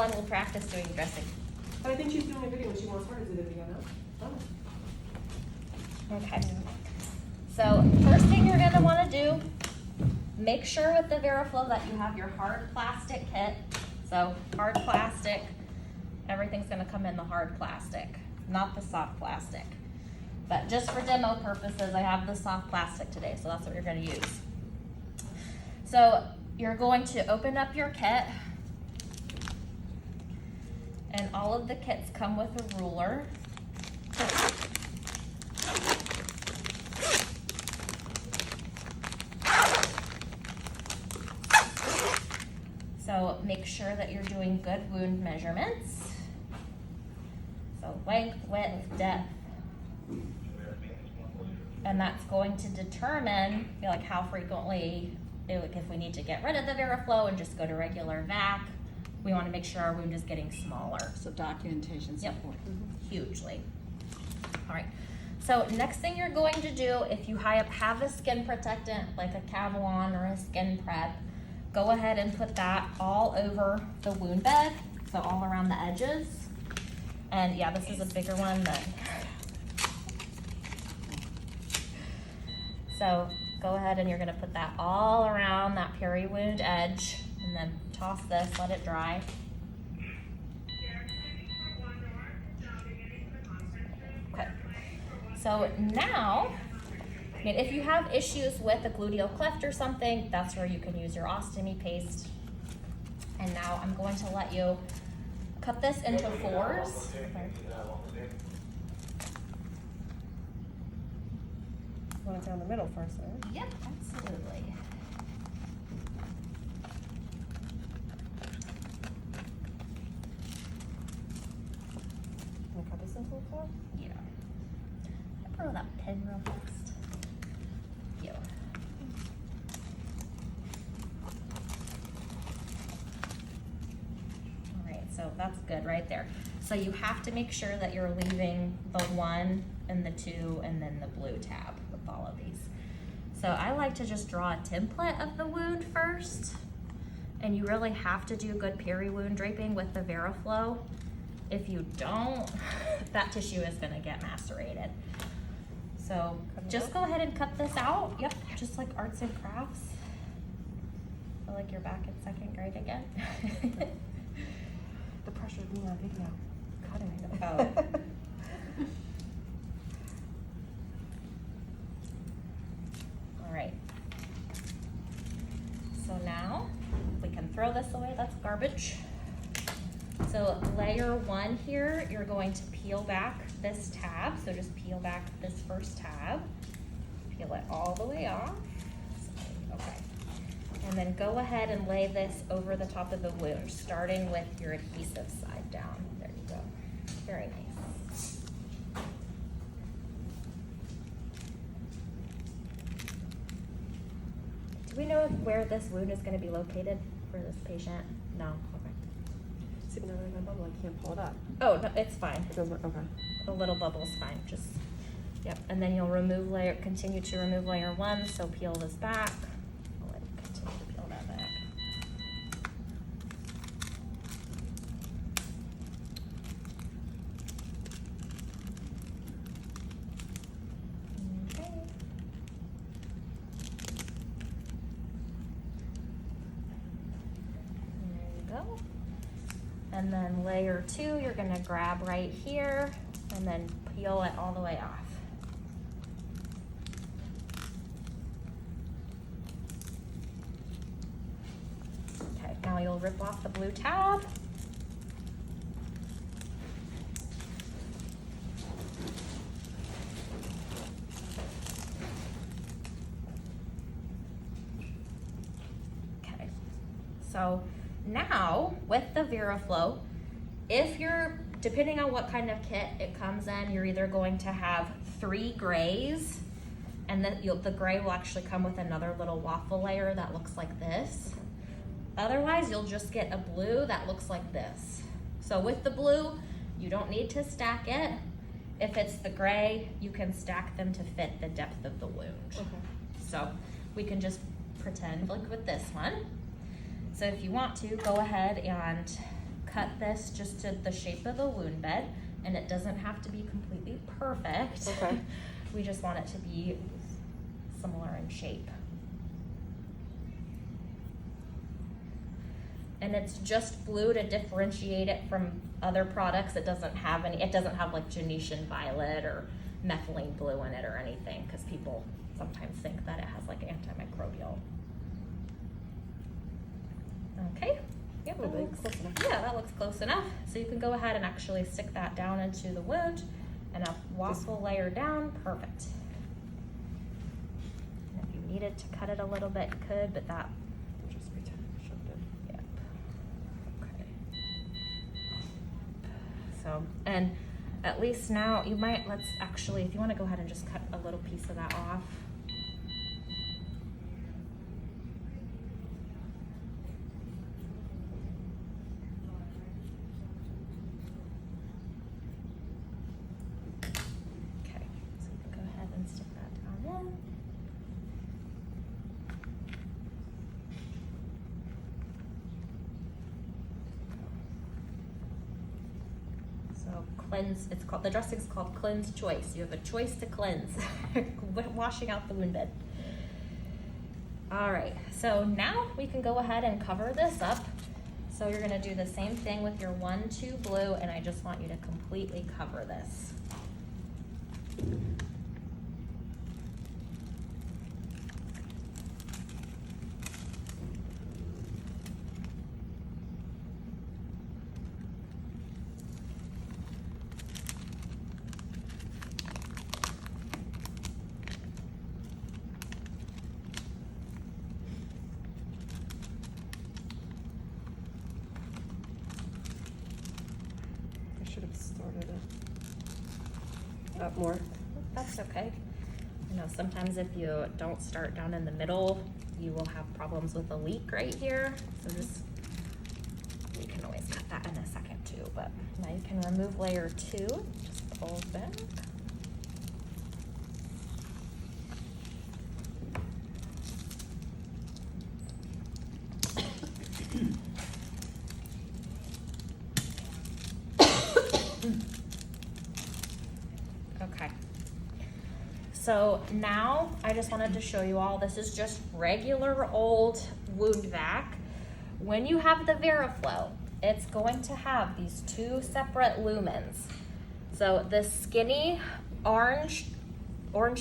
and we'll practice doing dressing. But I think she's doing a video when she wants her to do the video, no? Oh. Okay. So first thing you're gonna wanna do, make sure with the Verafoam that you have your hard plastic kit. So hard plastic, everything's gonna come in the hard plastic, not the soft plastic. But just for demo purposes, I have the soft plastic today, so that's what you're gonna use. So you're going to open up your kit, and all of the kits come with a ruler. So make sure that you're doing good wound measurements. So length, width, depth. And that's going to determine like how frequently, like if we need to get rid of the Verafoam and just go to regular VAC, we want to make sure our wound is getting smaller. So documentation support. Yep. Hugely. All right. So next thing you're going to do, if you have a skin protectant like a Cavalon or a skin prep, go ahead and put that all over the wound bed, so all around the edges. And yeah, this is a bigger one than. So go ahead and you're gonna put that all around that peri-wound edge, and then toss this, let it dry. Okay. So now, I mean, if you have issues with a gluteal cleft or something, that's where you can use your ostomy paste. And now I'm going to let you cut this into fours. You want it down the middle first, right? Yep, absolutely. Can I cut this into a four? Yeah. Borrow that pen real fast. Yeah. All right, so that's good right there. So you have to make sure that you're leaving the 1 and the 2 and then the blue tab with all of these. So I like to just draw a template of the wound first. And you really have to do good peri-wound draping with the Verafoam. If you don't, that tissue is gonna get macerated. So just go ahead and cut this out. Yep, just like arts and crafts. I feel like you're back in 2nd grade again. The pressure of being on video. Cutting. Oh. All right. So now we can throw this away, that's garbage. So layer 1 here, you're going to peel back this tab. So just peel back this first tab. Peel it all the way off. Okay. And then go ahead and lay this over the top of the wound, starting with your adhesive side down. There you go. Very nice. Do we know where this wound is going to be located for this patient? No. Okay. See, now in my bubble, I can't pull it up. Oh, no, it's fine. It doesn't, okay. A little bubble's fine. Just, yep. And then you'll continue to remove layer 1. So peel this back. I'll let you continue to peel that back. Okay. There you go. And then layer 2, you're gonna grab right here and then peel it all the way off. Okay, now you'll rip off the blue tab. Okay, so now with the Verafoam, if you're, depending on what kind of kit it comes in, you're either going to have 3 grays, and then the gray will actually come with another little waffle layer that looks like this. Otherwise, you'll just get a blue that looks like this. So with the blue, you don't need to stack it. If it's the gray, you can stack them to fit the depth of the wound. Okay. So we can just pretend like with this one. So if you want to, go ahead and cut this just to the shape of the wound bed, and it doesn't have to be completely perfect. Okay. We just want it to be similar in shape. And it's just blue to differentiate it from other products. It doesn't have like Genetian violet or methylene blue in it or anything, because people sometimes think that it has like antimicrobial. Okay, yep, Oh, that big, looks, close enough. yeah, that looks close enough. So you can go ahead and actually stick that down into the wound, and a waffle layer down, perfect. And if you needed to cut it a little bit, you could, but that, Just pretend I shoved it. yep. Okay. So, and at least now, you might, let's actually, if you wanna go ahead and just cut a little piece of that off. Okay, so we can go ahead and stick that down in. So cleanse, it's called, the dressing's called Cleanse Choice. You have a choice to cleanse, washing out the wound bed. All right, so now we can go ahead and cover this up. So you're gonna do the same thing with your 1-2 blue, and I just want you to completely cover this. I should have started it up more. That's okay. You know, sometimes if you don't start down in the middle, you will have problems with a leak right here. So just, we can always cut that in a second too, but now you can remove layer 2, just pull back. Okay. So now I just wanted to show you all, this is just regular old wound vac. When you have the Veraflow, it's going to have these 2 separate lumens. So the skinny orange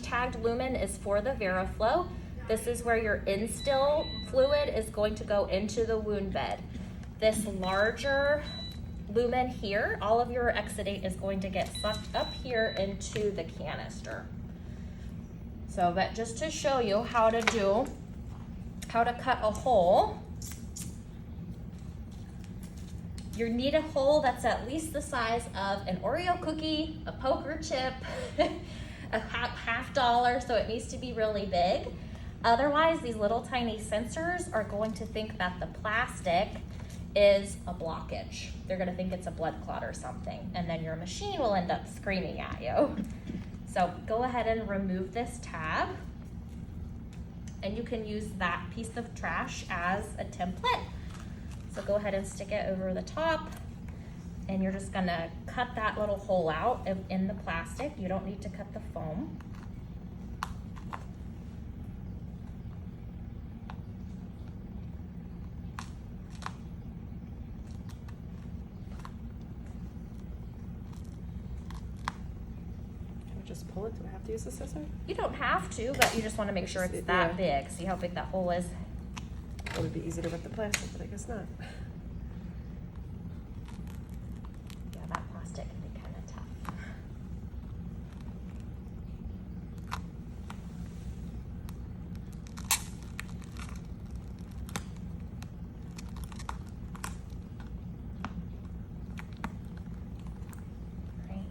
tagged lumen is for the Veraflow. This is where your instill fluid is going to go into the wound bed. This larger lumen here, all of your exudate is going to get sucked up here into the canister. So, but just to show you how to cut a hole, you need a hole that's at least the size of an Oreo cookie, a poker chip, a half dollar, so it needs to be really big. Otherwise, these little tiny sensors are going to think that the plastic is a blockage. They're gonna think it's a blood clot or something, and then your machine will end up screaming at you. So go ahead and remove this tab, and you can use that piece of trash as a template. So go ahead and stick it over the top, and you're just gonna cut that little hole out in the plastic. You don't need to cut the foam. Just pull it? Do I have to use the scissor? You don't have to, but you just wanna make sure it's that Yeah. big. See how big that hole is? It would be easy to rip the plastic, but I guess not. Yeah, that plastic can be kinda tough. Great.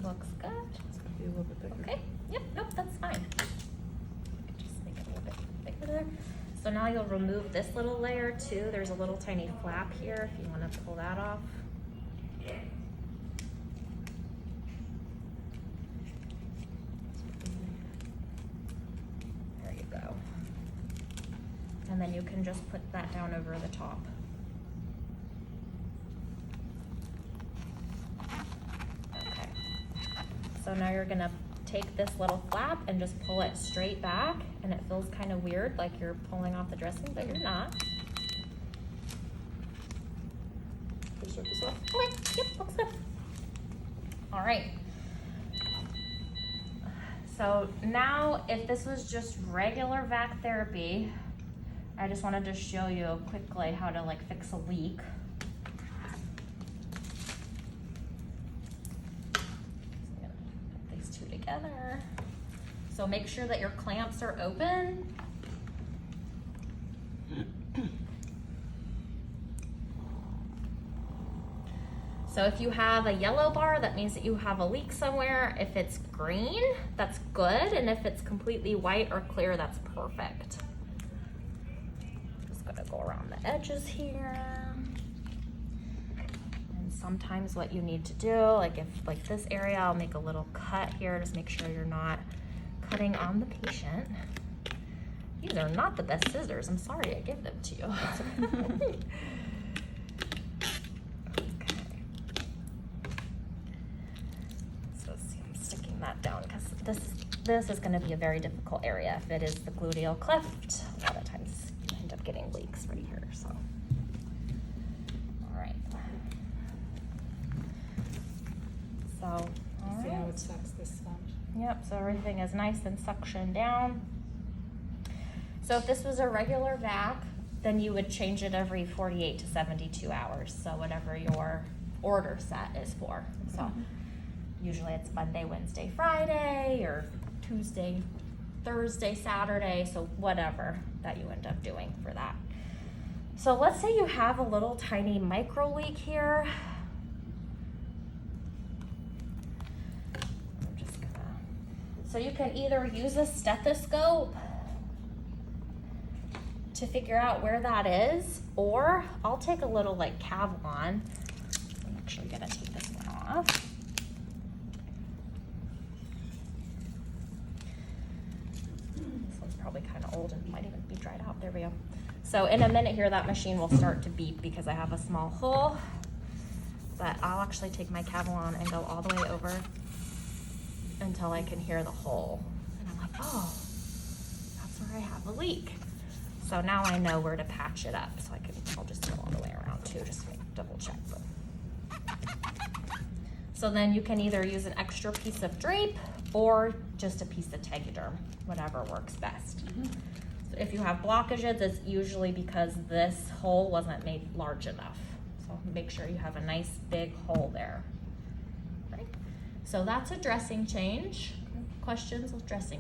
Looks good. It's gonna be a little bit bigger. Okay, yep, nope, that's fine. I can just make it a little bit bigger there. So now you'll remove this little layer too. There's a little tiny flap here if you want to pull that off. There you go. And and then you can just put that down over the top. Okay, so now you're gonna take this little flap and just pull it straight back, and it feels kind of weird, like you're pulling off the dressing, but you're not. Just rip this off. Okay, yep, looks good. All right. So now, if this was just regular VAC therapy, I just wanted to show you quickly how to like fix a leak. So I'm gonna put these two together. So make sure that your clamps are open. So if you have a yellow bar, that means that you have a leak somewhere. If it's green, that's good. And if it's completely white or clear, that's perfect. Just gonna go around the edges here. And sometimes what you need to do, like if like this area, I'll make a little cut here. Just make sure you're not cutting on the patient. These are not the best scissors. I'm sorry I gave them to you. That down, because this is going to be a very difficult area. If it is the gluteal cleft, a lot of times you end up getting leaks right here. So, all right. So, all See how right. it sucks this sponge? Yep. So everything is nice and suctioned down. So if this was a regular VAC, then you would change it every 48 to 72 hours. So whatever your order set is for. So. Usually it's Monday, Wednesday, Friday, or Tuesday, Thursday, Saturday, so whatever that you end up doing for that. So let's say you have a little tiny micro leak here. I'm just gonna, so you can either use a stethoscope to figure out where that is, or I'll take a little like Kevlar. I'm actually gonna take this one off. Probably kind of old and might even be dried out. There we go. So in a minute here, that machine will start to beep because I have a small hole, but I'll actually take my Kevlar and go all the way over until I can hear the hole. And I'm like, oh, that's where I have a leak. So now I know where to patch it up. So I'll just go all the way around too, just to double check. So then you can either use an extra piece of drape or just a piece of Tegaderm, whatever works best. So if you have blockages, it's usually because this hole wasn't made large enough. So make sure you have a nice big hole there. Right? So that's a dressing change. Questions with dressing